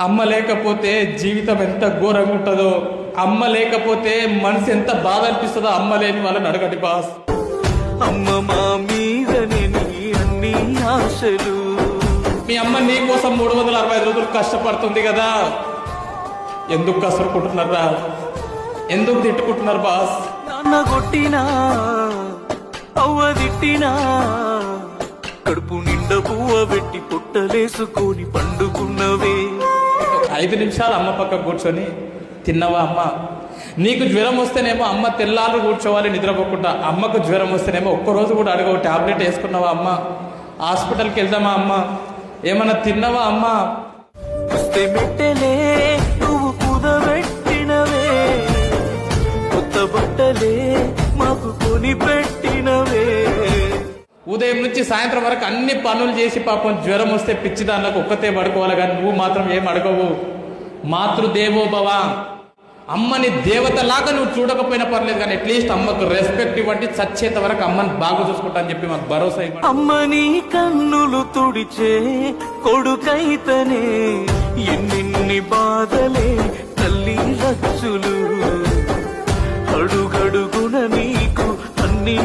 అమ్మ లేకపోతే జీవితం ఎంత ఘోరంగా ఉంటుందో, అమ్మ లేకపోతే మనసు ఎంత బాధ అనిపిస్తుందో అమ్మ లేని వాళ్ళని అడగండి బాస్. అమ్మ మా మీదనే నీ అన్ని ఆశలు. మీ అమ్మ నీ కోసం 365 రోజులు కష్టపడుతుంది కదా, ఎందుకు కష్టపడుకుంటున్నారా? ఎందుకు తిట్టుకుంటున్నారు బాస్? నాన్న కొట్టినా అవ్వ తిట్టినా కడుపు నిండా పువ్వ పెట్టి పుట్టలేసుకొని పండుకున్నవే. 5 నిమిషాలు అమ్మ పక్క కూర్చొని తిన్నవా అమ్మ? నీకు జ్వరం వస్తేనేమో అమ్మ తెల్లారు కూర్చోవాలి నిద్రపోకుండా. అమ్మకు జ్వరం వస్తేనేమో ఒక్కరోజు కూడా అడగవు టాబ్లెట్ వేసుకున్నావా అమ్మ? హాస్పిటల్కి వెళ్దామా అమ్మ? ఏమన్నా తిన్నావా అమ్మ? వస్తే మెట్టలే నువ్వు కుదబెట్టినవే, కొత్త బట్టలే మాకు కొని పెట్టినవే. ఉదయం నుంచి సాయంత్రం వరకు అన్ని పనులు చేసి పాపం జ్వరం వస్తే పిచ్చిదానికి ఒక్కతే పడుకోవాలి, కానీ నువ్వు మాత్రం ఏం అడగవు. మాతృదేవో భవ, అమ్మని దేవతలాగా నువ్వు చూడకపోయినా పర్లేదు, కానీ అట్లీస్ట్ అమ్మకు రెస్పెక్ట్ ఇవ్వండి. చచ్చేంత వరకు అమ్మని బాగా చూసుకుంటా అని చెప్పి మాకు భరోసా ఇవ్వండి. అమ్మని కన్నులు తుడిచే కొడుకైతనే ఎన్నెన్ని బాధలే తల్లి లచ్చులు. అడుగడుగున నీకు అన్ని